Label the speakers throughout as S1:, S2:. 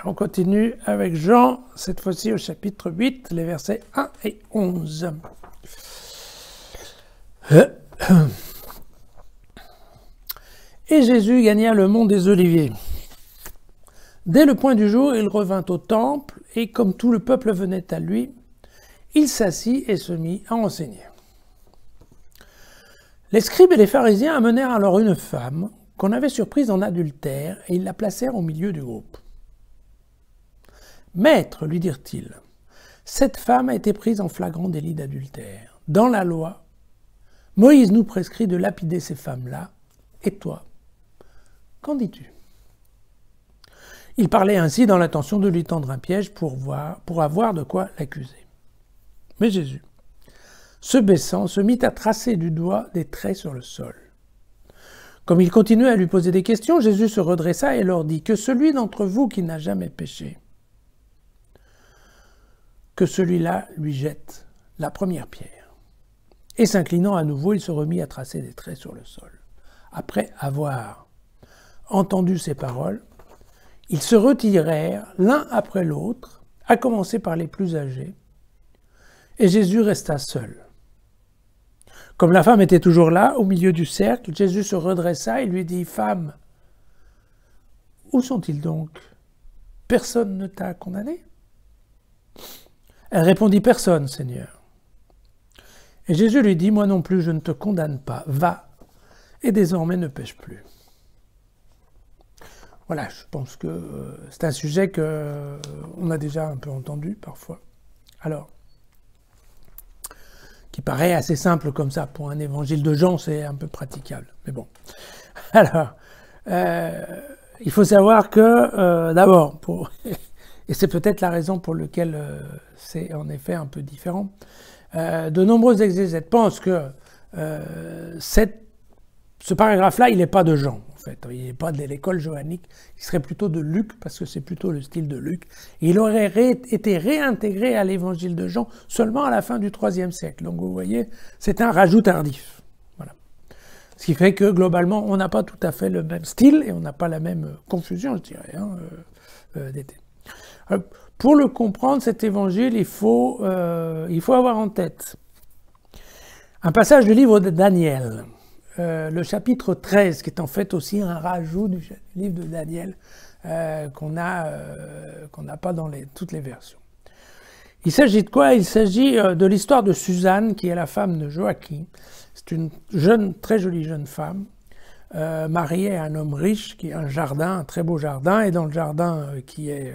S1: On continue avec Jean, cette fois-ci au chapitre 8, les versets 1 et 11. Et Jésus gagna le mont des Oliviers. Dès le point du jour, il revint au temple, et comme tout le peuple venait à lui, il s'assit et se mit à enseigner. Les scribes et les pharisiens amenèrent alors une femme qu'on avait surprise en adultère, et ils la placèrent au milieu du groupe. « Maître, lui dirent-ils, cette femme a été prise en flagrant délit d'adultère. Dans la loi, Moïse nous prescrit de lapider ces femmes-là. Et toi, qu'en dis-tu » Il parlait ainsi dans l'intention de lui tendre un piège pour avoir de quoi l'accuser. Mais Jésus, se baissant, se mit à tracer du doigt des traits sur le sol. Comme il continuait à lui poser des questions, Jésus se redressa et leur dit « Que celui d'entre vous qui n'a jamais péché, que celui-là lui jette la première pierre. » Et s'inclinant à nouveau, il se remit à tracer des traits sur le sol. Après avoir entendu ces paroles, ils se retirèrent l'un après l'autre, à commencer par les plus âgés, et Jésus resta seul. Comme la femme était toujours là, au milieu du cercle, Jésus se redressa et lui dit « Femme, où sont-ils donc? Personne ne t'a condamné ?» Elle répondit « Personne, Seigneur. » Et Jésus lui dit « Moi non plus, je ne te condamne pas. Va, et désormais ne pêche plus. » Voilà, je pense que c'est un sujet qu'on a déjà un peu entendu parfois. Alors, qui paraît assez simple comme ça. Pour un évangile de Jean, c'est un peu praticable. Mais bon. Alors, il faut savoir que, d'abord, et c'est peut-être la raison pour laquelle c'est en effet un peu différent, de nombreux exégètes pensent que ce paragraphe-là, il n'est pas de Jean, en fait. Il n'est pas de l'école johannique, il serait plutôt de Luc, parce que c'est plutôt le style de Luc. Et il aurait été réintégré à l'évangile de Jean seulement à la fin du IIIe siècle. Donc vous voyez, c'est un rajout tardif. Voilà. Ce qui fait que, globalement, on n'a pas tout à fait le même style, et on n'a pas la même confusion, je dirais, d'été. Pour le comprendre, cet évangile, il faut avoir en tête un passage du livre de Daniel, le chapitre 13, qui est en fait aussi un rajout du livre de Daniel qu'on n'a pas dans toutes les versions. Il s'agit de quoi? Il s'agit de l'histoire de Suzanne, qui est la femme de Joachim. C'est une très jolie jeune femme, mariée à un homme riche qui a un jardin, un très beau jardin, et dans le jardin qui est...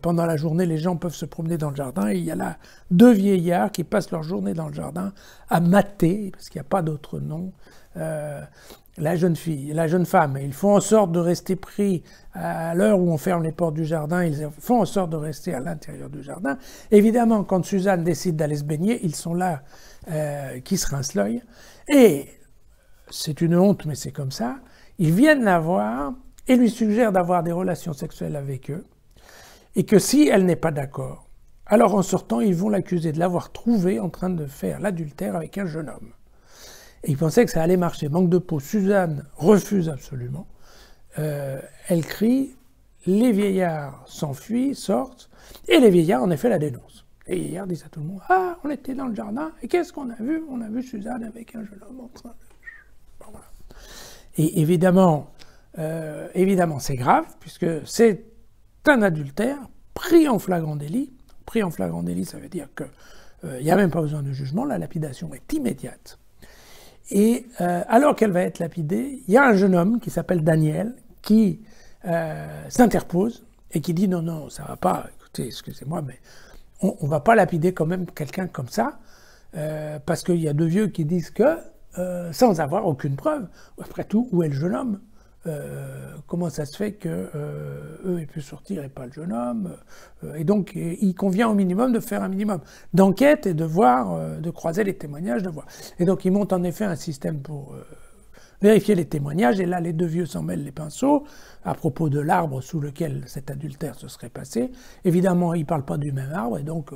S1: pendant la journée, les gens peuvent se promener dans le jardin, et il y a là deux vieillards qui passent leur journée dans le jardin à mater, parce qu'il n'y a pas d'autre nom, la jeune femme. Ils font en sorte de rester pris à l'heure où on ferme les portes du jardin, ils font en sorte de rester à l'intérieur du jardin. Évidemment, quand Suzanne décide d'aller se baigner, ils sont là qui se rincent l'œil, et c'est une honte, mais c'est comme ça, ils viennent la voir et lui suggèrent d'avoir des relations sexuelles avec eux, et que si elle n'est pas d'accord, alors en sortant, ils vont l'accuser de l'avoir trouvée en train de faire l'adultère avec un jeune homme. Et ils pensaient que ça allait marcher. Manque de peau, Suzanne refuse absolument. Elle crie, les vieillards s'enfuient, sortent, et les vieillards en effet la dénoncent. Et les vieillards disent à tout le monde, « Ah, on était dans le jardin, et qu'est-ce qu'on a vu? On a vu Suzanne avec un jeune homme en train de... » Bon, voilà. Et évidemment, c'est grave, puisque c'est un adultère pris en flagrant délit. Pris en flagrant délit, ça veut dire qu'il n'y a même pas besoin de jugement, la lapidation est immédiate. Et alors qu'elle va être lapidée, il y a un jeune homme qui s'appelle Daniel qui s'interpose et qui dit « Non, non, ça va pas, écoutez, excusez-moi, mais on ne va pas lapider quand même quelqu'un comme ça, parce qu'il y a deux vieux qui disent que, sans avoir aucune preuve, après tout, où est le jeune homme ? Comment ça se fait que eux aient pu sortir et pas le jeune homme, et donc il convient au minimum de faire un minimum d'enquête et de voir, de croiser les témoignages, de voir. Et donc ils montent en effet un système pour vérifier les témoignages, et là les deux vieux s'en mêlent les pinceaux à propos de l'arbre sous lequel cet adultère se serait passé. Évidemment, ils ne parlent pas du même arbre, et donc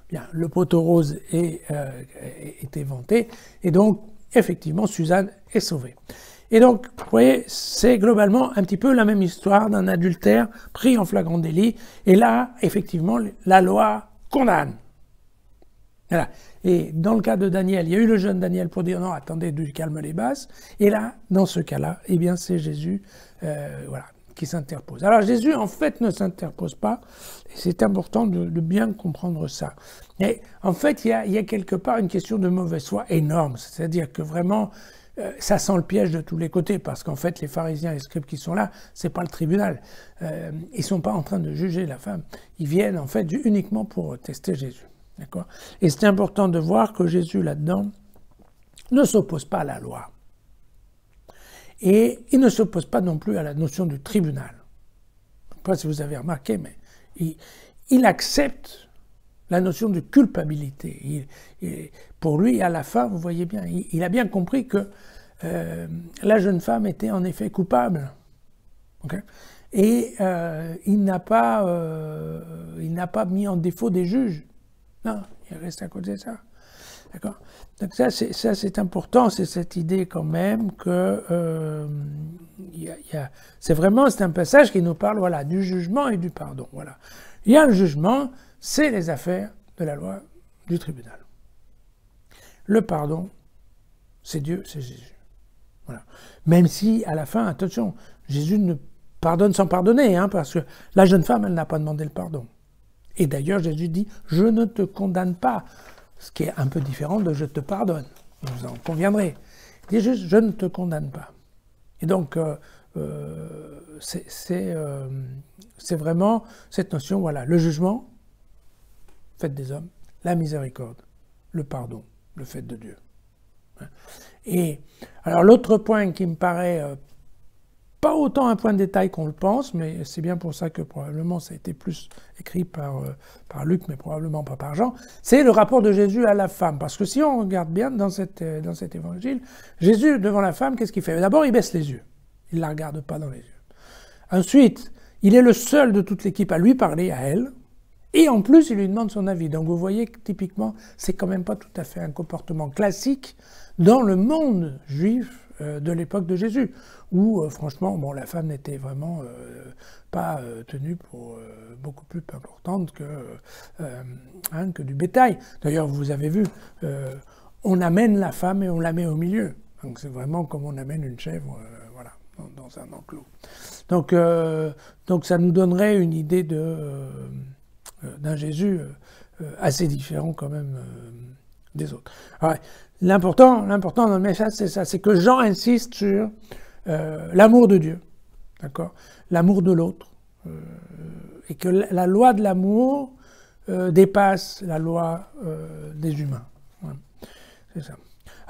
S1: bien, le poteau rose est éventé, et donc effectivement Suzanne est sauvée. Et donc, vous voyez, c'est globalement un petit peu la même histoire d'un adultère pris en flagrant délit. Et là, effectivement, la loi condamne. Voilà. Et dans le cas de Daniel, il y a eu le jeune Daniel pour dire non, attendez, du calme les basses. Et là, dans ce cas-là, eh bien, c'est Jésus, voilà, qui s'interpose. Alors Jésus, en fait, ne s'interpose pas. Et c'est important de bien comprendre ça. Et en fait, il y a quelque part une question de mauvaise foi énorme. C'est-à-dire que vraiment, ça sent le piège de tous les côtés, parce qu'en fait, les pharisiens et les scribes qui sont là, c'est pas le tribunal. Ils sont pas en train de juger la femme. Ils viennent, en fait, uniquement pour tester Jésus. D'accord ? Et c'est important de voir que Jésus, là-dedans, ne s'oppose pas à la loi. Et il ne s'oppose pas non plus à la notion du tribunal. Je ne sais pas si vous avez remarqué, mais il accepte la notion de culpabilité. Pour lui, à la fin, vous voyez bien, il a bien compris que la jeune femme était en effet coupable. Okay ? Et il n'a pas mis en défaut des juges. Non, il reste à côté de ça. D'accord ? Donc ça c'est important, c'est cette idée quand même que c'est un passage qui nous parle, voilà, du jugement et du pardon. Voilà. Il y a le jugement, c'est les affaires de la loi du tribunal. Le pardon, c'est Dieu, c'est Jésus. Voilà. Même si, à la fin, attention, Jésus ne pardonne sans pardonner, hein, parce que la jeune femme, elle n'a pas demandé le pardon. Et d'ailleurs, Jésus dit « Je ne te condamne pas », ce qui est un peu différent de « Je te pardonne ». Vous en conviendrez. Il dit juste « Je ne te condamne pas ». Et donc, c'est vraiment cette notion, voilà, le jugement, fait des hommes, la miséricorde, le pardon, le fait de Dieu. Et alors l'autre point qui me paraît pas autant un point de détail qu'on le pense, mais c'est bien pour ça que probablement ça a été plus écrit par Luc, mais probablement pas par Jean, c'est le rapport de Jésus à la femme. Parce que si on regarde bien dans cet évangile, Jésus, devant la femme, qu'est-ce qu'il fait ? D'abord, il baisse les yeux. Il ne la regarde pas dans les yeux. Ensuite, il est le seul de toute l'équipe à lui parler, à elle. Et en plus, il lui demande son avis. Donc vous voyez que typiquement, c'est quand même pas tout à fait un comportement classique dans le monde juif de l'époque de Jésus, où franchement, bon, la femme n'était vraiment pas tenue pour beaucoup plus importante que du bétail. D'ailleurs, vous avez vu, on amène la femme et on la met au milieu. Donc c'est vraiment comme on amène une chèvre, voilà, dans un enclos. Donc ça nous donnerait une idée d'un Jésus assez différent quand même des autres. Alors, l'important dans le message, c'est ça, c'est que Jean insiste sur l'amour de Dieu, d'accord, l'amour de l'autre, et que la loi de l'amour dépasse la loi des humains. Ouais, c'est ça.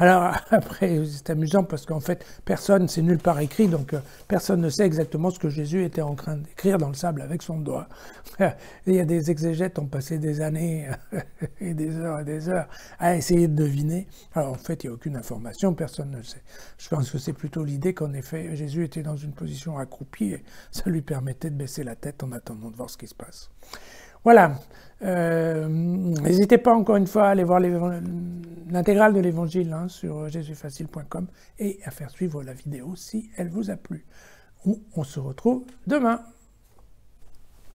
S1: Alors après, c'est amusant parce qu'en fait, personne, c'est nulle part écrit, donc personne ne sait exactement ce que Jésus était en train d'écrire dans le sable avec son doigt. Il y a des exégètes qui ont passé des années et des heures à essayer de deviner. Alors en fait, il n'y a aucune information, personne ne le sait. Je pense que c'est plutôt l'idée qu'en effet, Jésus était dans une position accroupie et ça lui permettait de baisser la tête en attendant de voir ce qui se passe. Voilà. N'hésitez pas encore une fois à aller voir l'intégrale de l'évangile sur jesusfacile.com et à faire suivre la vidéo si elle vous a plu. On se retrouve demain.